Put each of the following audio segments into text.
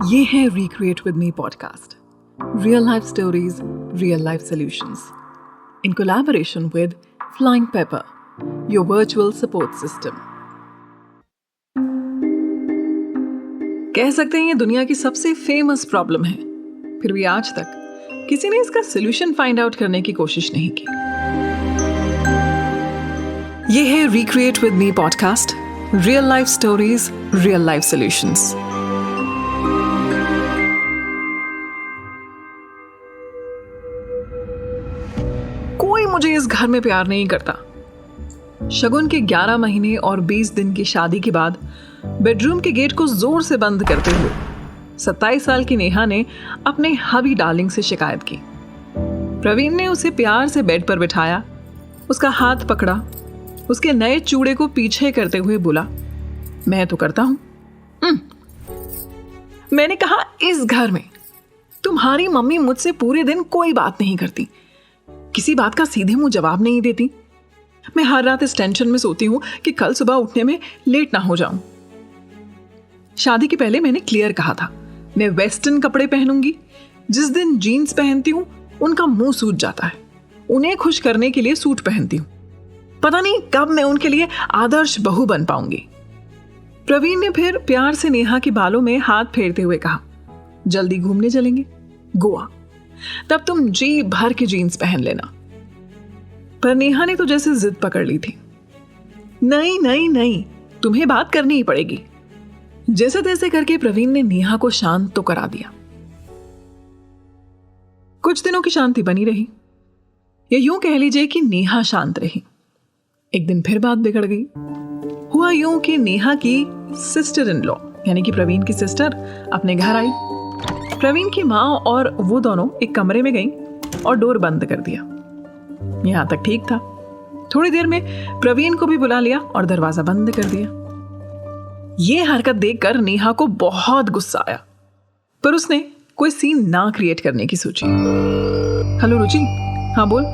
ये है recreate with me podcast, real life stories, real life solutions, in collaboration with flying paper, your virtual support system. कह सकते हैं ये दुनिया की सबसे फेमस प्रॉब्लम है, फिर भी आज तक किसी ने इसका सॉल्यूशन फाइंड आउट करने की कोशिश नहीं की। ये है recreate with me podcast, real life stories, real life solutions. कोई मुझे इस घर में प्यार नहीं करता। शगुन के 11 महीने और 20 दिन की शादी के बाद बेडरूम के गेट को जोर से बंद करते हुए 27 साल की नेहा ने अपने हबी डार्लिंग से शिकायत की। प्रवीण ने उसे प्यार से बेड पर बिठाया, उसका हाथ पकड़ा, उसके नए चूड़े को पीछे करते हुए बोला, मैं तो करता हूं। मैंने कहा, इस घर में तुम्हारी मम्मी मुझसे पूरे दिन कोई बात नहीं करती, किसी बात का सीधे मुंह जवाब नहीं देती। मैं हर रात इस टेंशन में सोती हूं कि कल सुबह उठने में लेट ना हो जाऊं। शादी के पहले मैंने क्लियर कहा था, मैं वेस्टर्न कपड़े पहनूंगी। जिस दिन जीन्स पहनती हूं उनका मुंह सूज जाता है, उन्हें खुश करने के लिए सूट पहनती हूं। पता नहीं कब मैं उनके लिए आदर्श बहू बन पाऊंगी। प्रवीण ने फिर प्यार से नेहा के बालों में हाथ फेरते हुए कहा, जल्दी घूमने चलेंगे गोवा, तब तुम जी भर के जीन्स पहन लेना। पर नेहा ने तो जैसे जिद पकड़ ली थी, नहीं नहीं नहीं, तुम्हें बात करनी ही पड़ेगी। जैसे तैसे करके प्रवीण ने नेहा को शांत तो करा दिया। कुछ दिनों की शांति बनी रही, या यूं कह लीजिए कि नेहा शांत रही। एक दिन फिर बात बिगड़ गई। हुआ यूं कि नेहा की सिस्टर इन लॉ यानी कि प्रवीण की सिस्टर अपने घर आई। प्रवीण की माँ और वो दोनों एक कमरे में गईं और डोर बंद कर दिया। यहां तक ठीक था। थोड़ी देर में प्रवीण को भी बुला लिया और दरवाजा बंद कर दिया। ये हरकत देखकर नेहा को बहुत गुस्सा आया, पर उसने कोई सीन ना क्रिएट करने की सोची। हेलो रुचि, हाँ बोल।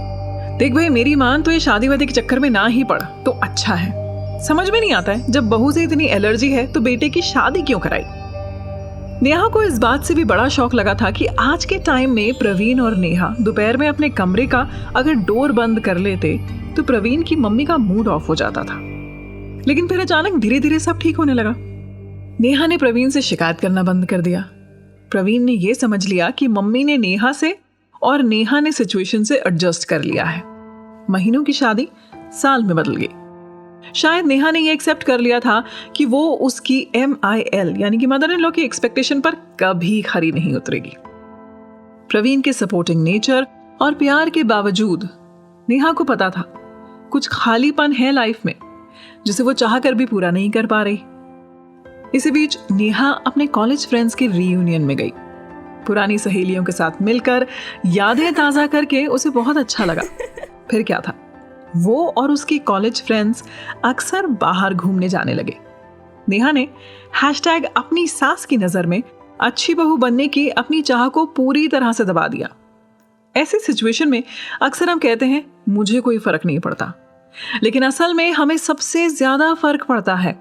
देख भाई, मेरी मां तो ये शादी वादी के चक्कर में ना ही पड़ा तो अच्छा है। समझ में नहीं आता है, जब बहू से इतनी एलर्जी है तो बेटे की शादी क्यों कराई। नेहा को इस बात से भी बड़ा शौक लगा था कि आज के टाइम में प्रवीण और नेहा दोपहर में अपने कमरे का अगर डोर बंद कर लेते तो प्रवीण की मम्मी का मूड ऑफ हो जाता था। लेकिन फिर अचानक धीरे धीरे सब ठीक होने लगा। नेहा ने प्रवीण से शिकायत करना बंद कर दिया। प्रवीण ने यह समझ लिया कि मम्मी ने नेहा से और नेहा ने सिचुएशन से एडजस्ट कर लिया है। महीनों की शादी साल में बदल गई। शायद नेहा ने यह एक्सेप्ट कर लिया था कि वो उसकी MIL यानी कि मदर इन लॉ की एक्सपेक्टेशन पर कभी खरी नहीं उतरेगी। प्रवीण के सपोर्टिंग नेचर और प्यार के बावजूद नेहा को पता था कुछ खालीपन है लाइफ में जिसे वो चाहकर भी पूरा नहीं कर पा रही। इसी बीच नेहा अपने कॉलेज फ्रेंड्स के रीयूनियन में गई। पुरानी सहेलियों के साथ मिलकर यादें ताजा करके उसे बहुत अच्छा लगा। फिर क्या था, वो और उसकी कॉलेज फ्रेंड्स अक्सर बाहर घूमने जाने लगे। नेहा ने हैशटैग अपनी सास की नजर में अच्छी बहू बनने की अपनी चाह को पूरी तरह से दबा दिया। ऐसी सिचुएशन में अक्सर हम कहते हैं मुझे कोई फर्क नहीं पड़ता, लेकिन असल में हमें सबसे ज्यादा फर्क पड़ता है।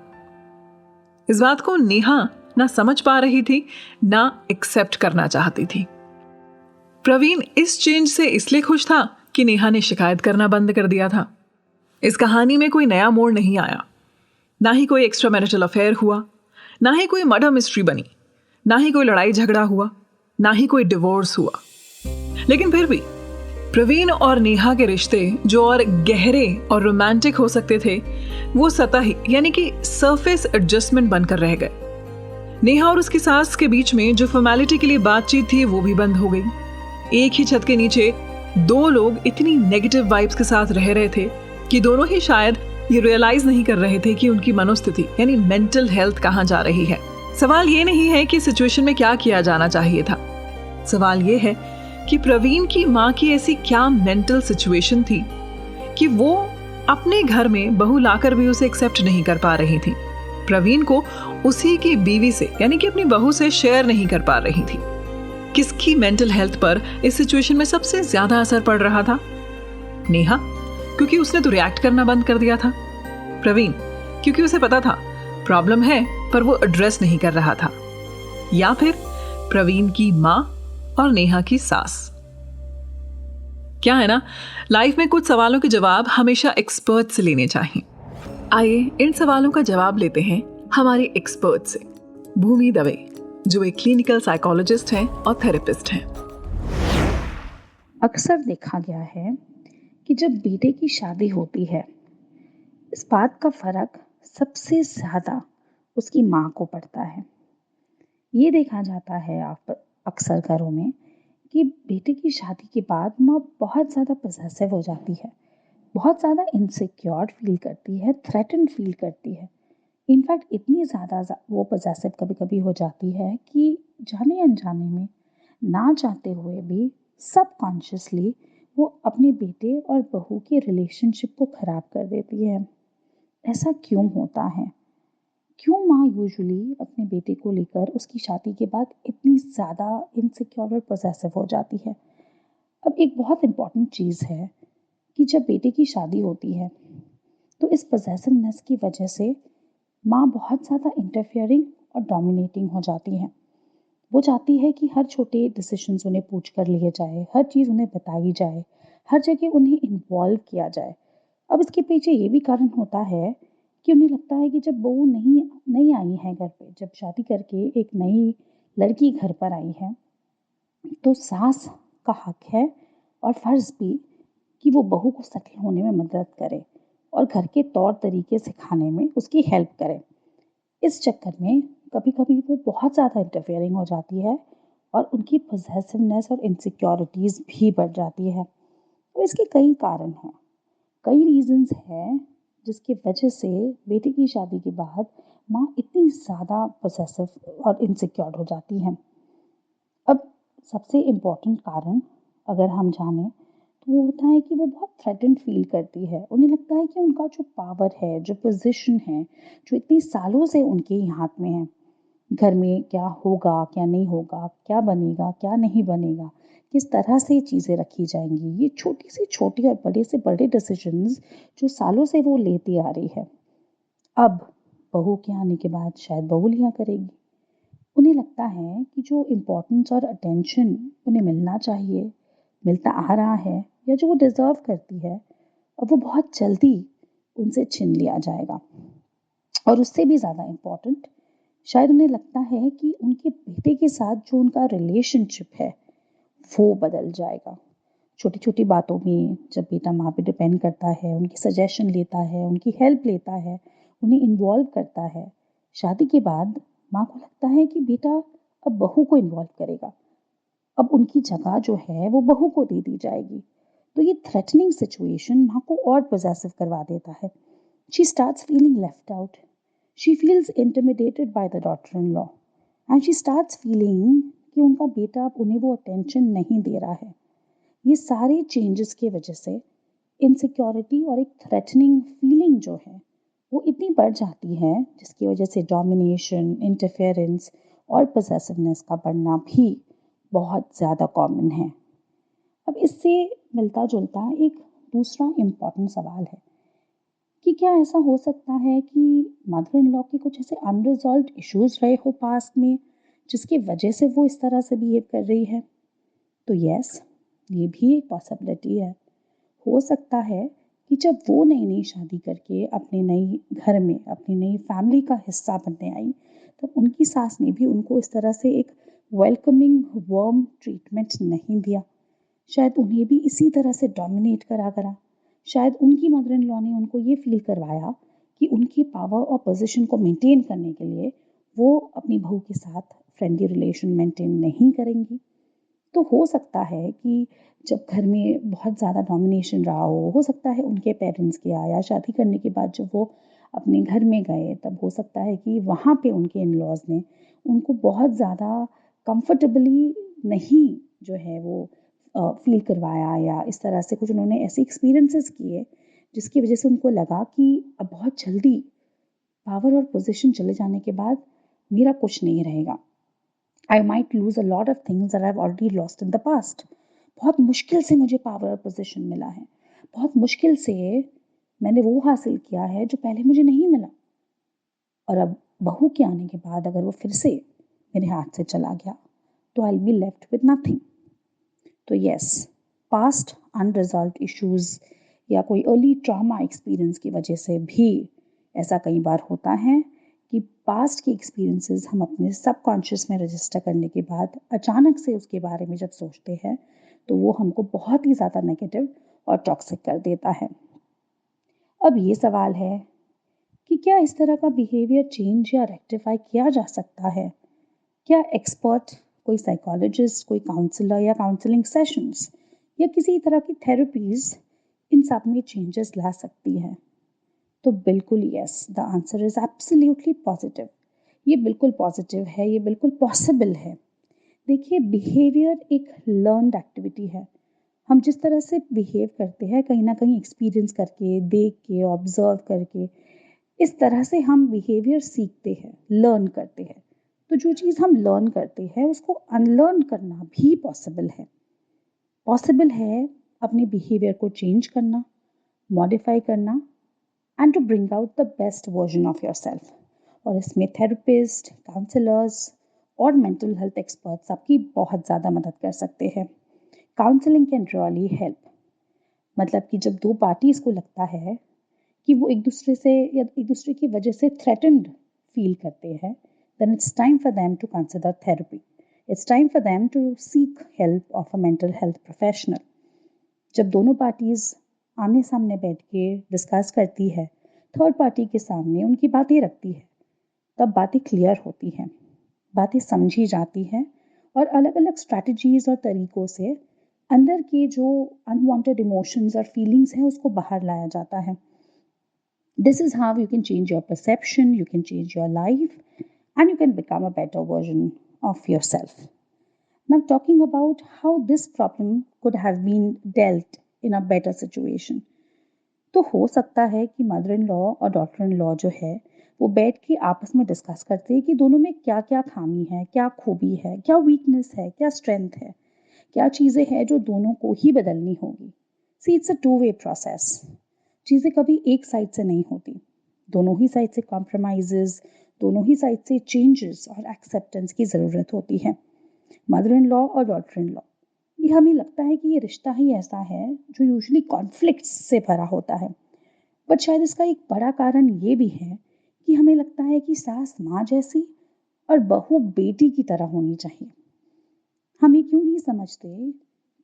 इस बात को नेहा ना समझ पा रही थी, ना एक्सेप्ट करना चाहती थी। प्रवीण इस चेंज से इसलिए खुश था कि नेहा ने शिकायत करना बंद कर दिया था। इस कहानी में कोई नया मोड़ नहीं आया, ना ही कोई एक्स्ट्रा मैरिटल अफेयर हुआ, ना ही कोई मर्डर मिस्ट्री बनी, ना ही कोई लड़ाई झगड़ा हुआ, ना ही कोई डिवोर्स हुआ। लेकिन फिर भी प्रवीण और नेहा के रिश्ते जो और गहरे और रोमांटिक हो सकते थे, वो सतही यानी कि सरफेस एडजस्टमेंट बनकर रह गए। नेहा और उसकी सास के बीच में जो फॉर्मेलिटी के लिए बातचीत थी वो भी बंद हो गई। एक ही छत के नीचे दो लोग इतनी नेगेटिव वाइब्स के साथ रह रहे थे कि दोनों ही शायद ये रियलाइज नहीं कर रहे थे कि उनकी मनोस्थिति यानी मेंटल हेल्थ कहाँ जा रही है। सवाल ये नहीं है कि सिचुएशन में क्या किया जाना चाहिए था, सवाल ये है कि प्रवीण की माँ की ऐसी क्या मेंटल सिचुएशन थी कि वो अपने घर में बहू लाकर भी उसे एक्सेप्ट नहीं कर पा रही थी। प्रवीण को उसी की बीवी से यानी कि अपनी बहू से शेयर नहीं कर पा रही थी। किसकी मेंटल हेल्थ पर इस सिचुएशन में सबसे ज्यादा असर पड़ रहा था? नेहा, क्योंकि उसने तो रिएक्ट करना बंद कर दिया था। प्रवीण, क्योंकि उसे पता था प्रॉब्लम है पर वो एड्रेस नहीं कर रहा था। या फिर प्रवीण की माँ और नेहा की सास। क्या है ना, लाइफ में कुछ सवालों के जवाब हमेशा एक्सपर्ट से लेने चाहिए। आइए इन सवालों का जवाब लेते हैं हमारे एक्सपर्ट से, भूमि दवे, जो एक क्लिनिकल साइकोलॉजिस्ट हैं और थेरेपिस्ट हैं। अक्सर देखा गया है कि जब बेटे की शादी होती है, इस बात का फर्क सबसे ज्यादा उसकी माँ को पड़ता है। ये देखा जाता है आप अक्सर घरों में कि बेटे की शादी के बाद माँ बहुत ज़्यादा पजेसिव हो जाती है, बहुत ज़्यादा इनसिक्योर फील करती है, थ्रेटन फील करती है। इनफैक्ट इतनी ज़्यादा वो पजेसिव कभी कभी हो जाती है कि जाने अनजाने में, ना चाहते हुए भी, सबकॉन्शियसली वो अपने बेटे और बहू के रिलेशनशिप को ख़राब कर देती है। ऐसा क्यों होता है? क्यों माँ यूजुअली अपने बेटे को लेकर उसकी शादी के बाद इतनी ज़्यादा इनसिक्योर और पोजेसिव हो जाती है? अब एक बहुत इम्पॉर्टेंट चीज़ है कि जब बेटे की शादी होती है तो इस पोजेसिवनेस की वजह से माँ बहुत ज़्यादा इंटरफियरिंग और डोमिनेटिंग हो जाती है। वो चाहती है कि हर छोटे डिसीजंस उन्हें पूछ कर लिए जाए, हर चीज़ उन्हें बताई जाए, हर जगह उन्हें इन्वॉल्व किया जाए। अब इसके पीछे ये भी कारण होता है कि उन्हें लगता है कि जब बहू नहीं नहीं आई है घर पे, जब शादी करके एक नई लड़की घर पर आई है, तो सास का हक है और फर्ज भी कि वो बहू को सेटल होने में मदद करे और घर के तौर तरीके सिखाने में उसकी हेल्प करे। इस चक्कर में कभी कभी वो बहुत ज़्यादा इंटरफेयरिंग हो जाती है और उनकी पोजेसिवनेस और इनसिक्योरिटीज़ भी बढ़ जाती है। तो इसके कई कारण हैं, कई रीजंस हैं जिसकी वजह से बेटी की शादी के बाद माँ इतनी ज़्यादा पोसेसिव और इनसिक्योर हो जाती हैं। अब सबसे इम्पोर्टेंट कारण अगर हम जाने तो वो होता है कि वो बहुत थ्रेटन्ड फील करती है। उन्हें लगता है कि उनका जो पावर है, जो पोजीशन है, जो इतनी सालों से उनके ही हाथ में है, घर में क्या होगा, क्या नहीं होगा, क्या बनेगा, क्या नहीं बनेगा, किस तरह से चीज़ें रखी जाएंगी, ये छोटी से छोटी और बड़े से बड़े डिसीजंस जो सालों से वो लेती आ रही है, अब बहू के आने के बाद शायद बहू लिया करेगी। उन्हें लगता है कि जो इम्पोर्टेंस और अटेंशन उन्हें मिलना चाहिए, मिलता आ रहा है, या जो वो डिज़र्व करती है, अब वो बहुत जल्दी उनसे छीन लिया जाएगा। और उससे भी ज़्यादा इम्पोर्टेंट, शायद उन्हें लगता है कि उनके बेटे के साथ जो उनका रिलेशनशिप है वो बदल जाएगा। छोटी छोटी बातों में जब बेटा माँ पे डिपेंड करता है, उनकी सजेशन लेता है, उनकी हेल्प लेता है, उन्हें इन्वॉल्व करता है, शादी के बाद माँ को लगता है कि बेटा अब बहू को इन्वॉल्व करेगा, अब उनकी जगह जो है वो बहू को दे दी जाएगी। तो ये थ्रेटनिंग सिचुएशन माँ को और पोजेसिव करवा देता है। She starts feeling left out, she feels intimidated by the daughter in law, and she starts feeling कि उनका बेटा अब उन्हें वो अटेंशन नहीं दे रहा है। ये सारे चेंजेस की वजह से इनसिक्योरिटी और एक थ्रेटनिंग फीलिंग जो है वो इतनी बढ़ जाती है, जिसकी वजह से डोमिनेशन, इंटरफेरेंस और पोसेसिवनेस का बढ़ना भी बहुत ज़्यादा कॉमन है। अब इससे मिलता जुलता एक दूसरा इम्पॉर्टेंट सवाल है कि क्या ऐसा हो सकता है कि मदर इन लॉ के कुछ ऐसे अनरिजॉल्व इश्यूज रहे हो पास्ट में, जिसकी वजह से वो इस तरह से बिहेव कर रही है? तो यस, ये भी एक पॉसिबिलिटी है। हो सकता है कि जब वो नई नई शादी करके अपने नई घर में अपनी नई फैमिली का हिस्सा बनने आई, तब उनकी सास ने भी उनको इस तरह से एक वेलकमिंग वार्म ट्रीटमेंट नहीं दिया। शायद उन्हें भी इसी तरह से डोमिनेट करा करा। शायद उनकी मदर इन लॉ ने उनको ये फील करवाया कि उनकी पावर और पोजीशन को मेंटेन करने के लिए वो अपनी बहू के साथ फ्रेंडली रिलेशन मेंटेन नहीं करेंगी। तो हो सकता है कि जब घर में बहुत ज़्यादा डोमिनेशन रहा हो सकता है उनके पेरेंट्स के आया, शादी करने के बाद जब वो अपने घर में गए, तब हो सकता है कि वहाँ पे उनके इन लॉज ने उनको बहुत ज़्यादा कंफर्टेबली नहीं जो है वो फील करवाया, या इस तरह से कुछ उन्होंने ऐसे एक्सपीरियंसेस किए जिसकी वजह से उनको लगा कि अब बहुत जल्दी पावर और पोजीशन चले जाने के बाद मेरा कुछ नहीं रहेगा। I might lose a lot of things that I've already lost in the past. बहुत मुश्किल से मुझे पावर और पोजीशन मिला है, बहुत मुश्किल से मैंने वो हासिल किया है जो पहले मुझे नहीं मिला, और अब बहू के आने के बाद अगर वो फिर से मेरे हाथ से चला गया, तो आई बी लेफ्ट विद नथिंग। तो यस, पास्ट अनरिजॉल्व्ड इश्यूज या कोई अर्ली ट्रॉमा एक्सपीरियंस की वजह से भी ऐसा कई बार होता है कि पास्ट के एक्सपीरियंसेस हम अपने सबकॉन्शियस में रजिस्टर करने के बाद अचानक से उसके बारे में जब सोचते हैं तो वो हमको बहुत ही ज़्यादा नेगेटिव और टॉक्सिक कर देता है। अब ये सवाल है कि क्या इस तरह का बिहेवियर चेंज या रेक्टिफाई किया जा सकता है? क्या एक्सपर्ट, कोई साइकोलॉजिस्ट, कोई काउंसलर या काउंसलिंग सेशंस या किसी तरह की थेरेपीज इन सब में चेंजेस ला सकती है? तो बिल्कुल yes, the answer is absolutely positive. ये बिल्कुल पॉजिटिव है, ये बिल्कुल पॉसिबल है। देखिए, बिहेवियर एक लर्नड एक्टिविटी है। हम जिस तरह से बिहेव करते हैं कहीं ना कहीं एक्सपीरियंस करके, देख के, ऑब्जर्व करके, इस तरह से हम बिहेवियर सीखते हैं, लर्न करते हैं। तो जो चीज़ हम लर्न करते हैं उसको अनलर्न करना भी पॉसिबल है। पॉसिबल है अपने बिहेवियर को चेंज करना, मॉडिफाई करना and to bring out the best version of yourself. और इसमें थेरेपिस्ट, काउंसलर्स और मेंटल हेल्थ एक्सपर्ट्स आपकी बहुत ज़्यादा मदद कर सकते हैं। Counselling can really help. मतलब कि जब दो पार्टीज को लगता है कि वो एक दूसरे से या एक दूसरे की वजह से थ्रेटन्ड फील करते हैं, then it's time for them to consider therapy. It's time for them to seek help of a mental health professional. जब दोनों पार्टीज आमने सामने बैठ के डिस्कस करती है, थर्ड पार्टी के सामने उनकी बातें रखती है, तब बातें क्लियर होती हैं, बातें समझी जाती हैं और अलग अलग स्ट्रैटेजीज और तरीकों से अंदर के जो अनवांटेड इमोशंस और फीलिंग्स हैं उसको बाहर लाया जाता है। This is how you can change your perception, you can change your life, and you can become a better version of yourself. Now, talking about how this problem could have been dealt in a better situation. तो हो सकता है कि mother in law और daughter in law जो है वो बैठ के आपस में डिस्कस करते हैं कि दोनों में क्या क्या खामी है, क्या खूबी है, क्या वीकनेस है, क्या स्ट्रेंथ है, क्या चीज़ें हैं जो दोनों को ही बदलनी होगी। See it's a two way process. चीज़ें कभी एक साइड से नहीं होती, दोनों ही साइड से कॉम्प्रोमाइजेस, दोनों ही साइड से चेंजेस और एक्सेप्टेंस की ज़रूरत होती है। मदर इन लॉ और डॉटर इन लॉ, ये हमें लगता है कि ये रिश्ता ही ऐसा है जो यूजुअली कॉन्फ्लिक्ट्स से भरा होता है, बट शायद इसका एक बड़ा कारण ये भी है कि हमें लगता है कि सास माँ जैसी और बहू बेटी की तरह होनी चाहिए। हम ये क्यों नहीं समझते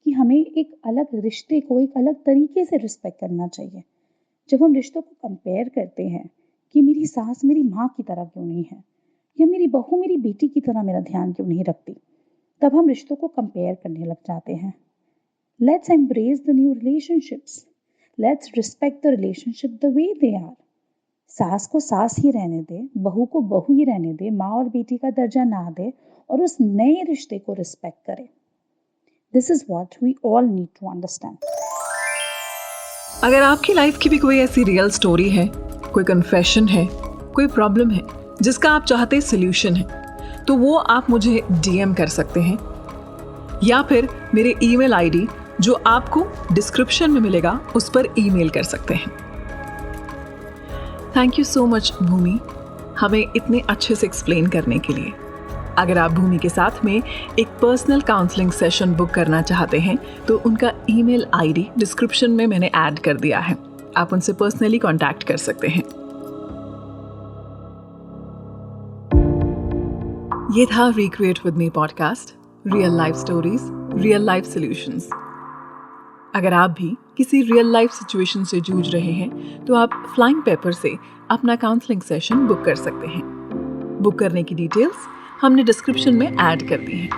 कि हमें एक अलग रिश्ते को एक अलग तरीके से रिस्पेक्ट करना चाहिए। जब हम रिश्तों को कंपेयर करते हैं कि मेरी सास मेरी माँ की तरह क्यों नहीं है या मेरी बहू मेरी बेटी की तरह मेरा ध्यान क्यों नहीं रखती, तब हम रिश्तों को कंपेयर करने लग जाते हैं। Let's embrace the new relationships, let's respect the relationship the way they are. सास को सास ही रहने दे, बहू को बहू ही रहने दे, माँ और बेटी का दर्जा ना दे और उस नए रिश्ते को रिस्पेक्ट करे। This is what we all need to understand. अगर आपकी लाइफ की भी कोई ऐसी रियल स्टोरी है, कोई कन्फेशन है, कोई प्रॉब्लम है जिसका आप चाहते सॉल्यूशन है, तो वो आप मुझे डीएम कर सकते हैं या फिर मेरे ईमेल आईडी जो आपको डिस्क्रिप्शन में मिलेगा उस पर ईमेल कर सकते हैं। थैंक यू सो मच भूमि, हमें इतने अच्छे से एक्सप्लेन करने के लिए। अगर आप भूमि के साथ में एक पर्सनल काउंसलिंग सेशन बुक करना चाहते हैं तो उनका ईमेल आईडी डिस्क्रिप्शन में मैंने ऐड कर दिया है, आप उनसे पर्सनली कांटेक्ट कर सकते हैं। ये था recreate with me podcast, real life stories, real life solutions. अगर आप भी किसी रियल लाइफ सिचुएशन से जूझ रहे हैं तो आप फ्लाइंग पेपर से अपना काउंसलिंग सेशन बुक कर सकते हैं। बुक करने की डिटेल्स हमने डिस्क्रिप्शन में ऐड कर दी हैं।